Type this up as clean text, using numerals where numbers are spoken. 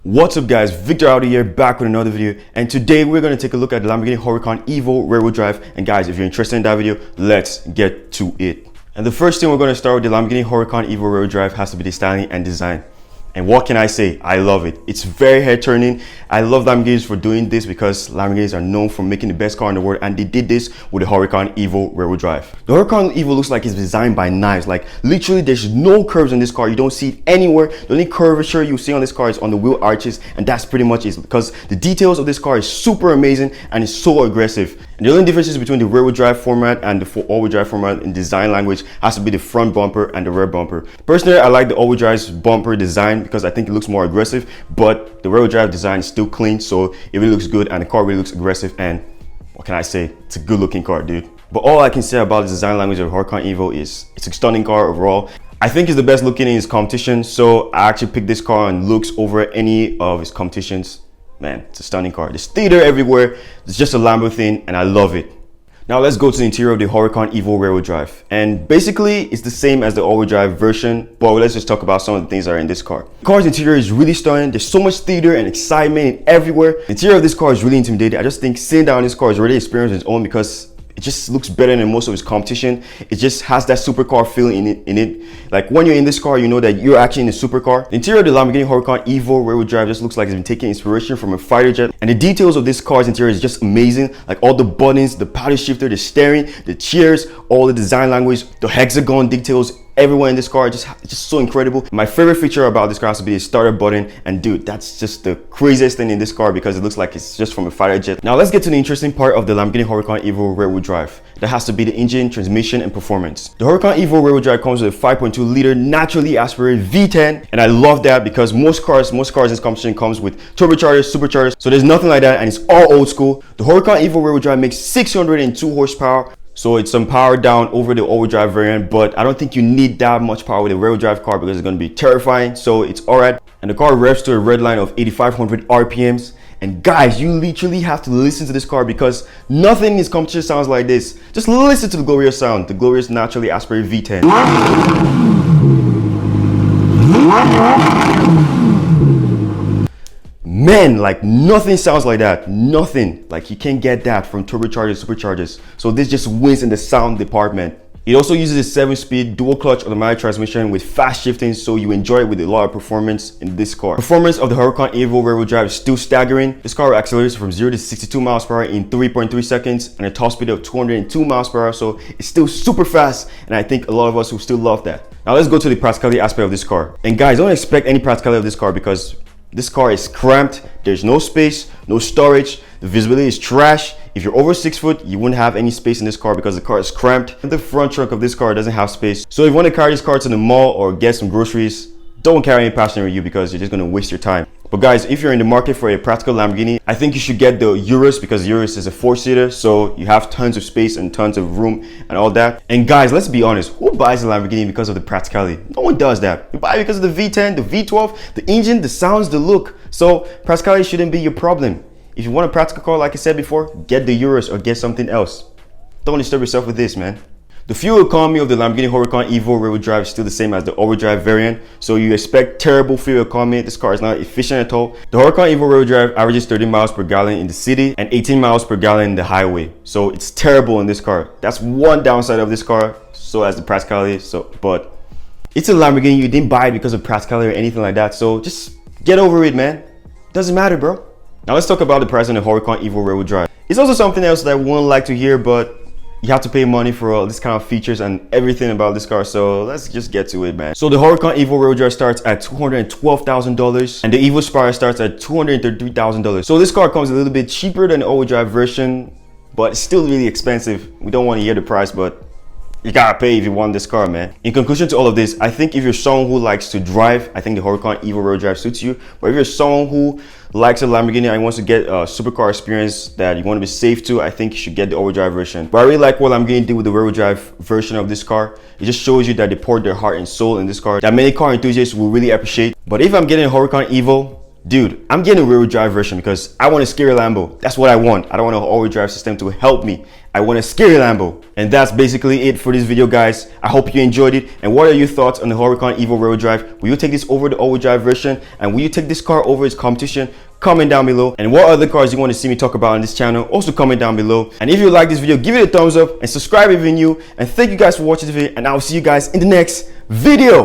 What's up guys, Victor out here back with another video, and today we're going to take a look at the Lamborghini Hurucan Evo rear-wheel drive. And guys, if you're interested in that video, let's get to it. And the first thing we're going to start with the Lamborghini Hurucan Evo rear-wheel drive has to be the styling and design. And what can I say? I love it. It's very head turning. I love Lamborghinis for doing this because Lamborghinis are known for making the best car in the world, and they did this with the Hurucan Evo rear-wheel drive. The Hurucan Evo looks like it's designed by knives. Like literally there's no curves in this car. You don't see it anywhere. The only curvature you see on this car is on the wheel arches, and that's pretty much it, because the details of this car is super amazing and it's so aggressive. And the only differences between the rear-wheel drive format and the all-wheel drive format in design language has to be the front bumper and the rear bumper. Personally, I like the all-wheel drive's bumper design because I think it looks more aggressive, but the rear-wheel drive design is still clean, so it really looks good and the car really looks aggressive. And what can I say? It's a good looking car, dude. But all I can say about the design language of Hurucan Evo is it's a stunning car overall. I think it's the best looking in its competition, so I actually picked this car on looks over any of its competitions. Man, it's a stunning car. There's theater everywhere. It's just a Lambo thing, and I love it. Now let's go to the interior of the Hurucan Evo rear-wheel drive. And basically, it's the same as the all-wheel drive version, but let's just talk about some of the things that are in this car. The car's interior is really stunning. There's so much theater and excitement everywhere. The interior of this car is really intimidating. I just think sitting down in this car is already experienced on its own because it just looks better than most of its competition. It just has that supercar feeling in it. Like when you're in this car, you know that you're actually in a supercar. The interior of the Lamborghini Hurucan Evo rear-wheel drive just looks like it's been taking inspiration from a fighter jet. And the details of this car's interior is just amazing. Like all the buttons, the paddle shifter, the steering, the chairs, all the design language, the hexagon details everywhere in this car. It's just so incredible. My favorite feature about this car has to be the starter button, and dude, that's just the craziest thing in this car because it looks like it's just from a fighter jet. Now let's get to the interesting part of the Lamborghini Hurucan Evo rear-wheel drive. That has to be the engine, transmission, and performance. The Hurucan Evo rear-wheel drive comes with a 5.2 liter naturally aspirated V10, and I love that because most cars in this competition comes with turbochargers, superchargers, so there's nothing like that, and it's all old school. The Hurucan Evo rear-wheel drive makes 602 horsepower. So it's some power down over the all-wheel drive variant, but I don't think you need that much power with a rear-wheel drive car because it's going to be terrifying. So it's all right. And the car revs to a red line of 8,500 RPMs. And guys, you literally have to listen to this car because nothing in this competition sounds like this. Just listen to the glorious sound, the glorious naturally aspirated V10. Man, like nothing sounds like that. Nothing. Like you can't get that from turbochargers, superchargers. So this just wins in the sound department. It also uses a 7-speed dual clutch automatic transmission with fast shifting, so you enjoy it with a lot of performance in this car. Performance of the Hurucan Evo rear-wheel drive is still staggering. This car accelerates from 0 to 62 miles per hour in 3.3 seconds and a top speed of 202 miles per hour, so it's still super fast, and I think a lot of us will still love that. Now let's go to the practicality aspect of this car. And guys, don't expect any practicality of this car because this car is cramped. There's no space, no storage. The visibility is trash. If you're over 6 foot, you wouldn't have any space in this car because the car is cramped. The front trunk of this car doesn't have space. So if you want to carry this car to the mall or get some groceries, don't carry any passenger with you because you're just going to waste your time. But guys, if you're in the market for a practical Lamborghini, I think you should get the Urus because Urus is a 4-seater, so you have tons of space and tons of room and all that. And guys, let's be honest, who buys a Lamborghini because of the practicality? No one does that. You buy it because of the V10, the V12, the engine, the sounds, the look. So practicality shouldn't be your problem. If you want a practical car, like I said before, get the Urus or get something else. Don't disturb yourself with this, man. The fuel economy of the Lamborghini Hurucan Evo rear-wheel drive is still the same as the all-wheel drive variant, so you expect terrible fuel economy. This car is not efficient at all. The Hurucan Evo rear-wheel drive averages 30 miles per gallon in the city and 18 miles per gallon in the highway, so it's terrible in this car. That's one downside of this car, so as the practicality. But it's a Lamborghini. You didn't buy it because of practicality or anything like that, so just get over it, man. Doesn't matter, bro. Now let's talk about the price on the Hurucan Evo rear-wheel drive. It's also something else that I wouldn't like to hear, but you have to pay money for all this kind of features and everything about this car, so let's just get to it, man. So the Hurucan Evo rear-wheel drive starts at $212,000 and the Evo Spire starts at $233,000. So this car comes a little bit cheaper than the all-wheel drive version, but it's still really expensive. We don't want to hear the price, but you gotta pay if you want this car, man. In conclusion to all of this, I think if you're someone who likes to drive, I think the Hurucan Evo rear-wheel drive suits you. But if you're someone who likes a Lamborghini and wants to get a supercar experience that you want to be safe to, I think you should get the all-wheel drive version. But I really like what Lamborghini did with the rear-wheel drive version of this car. It just shows you that they poured their heart and soul in this car that many car enthusiasts will really appreciate. But if I'm getting a Hurucan Evo, dude, I'm getting a rear-wheel drive version because I want a scary Lambo. That's what I want. I don't want an all-wheel drive system to help me. I want a scary Lambo. And that's basically it for this video, guys. I hope you enjoyed it. And what are your thoughts on the Hurucan Evo rear-wheel drive? Will you take this over the all-wheel drive version? And will you take this car over its competition? Comment down below. And what other cars you want to see me talk about on this channel, also comment down below. And if you like this video, give it a thumbs up and subscribe if you're new. And thank you guys for watching the video, and I will see you guys in the next video.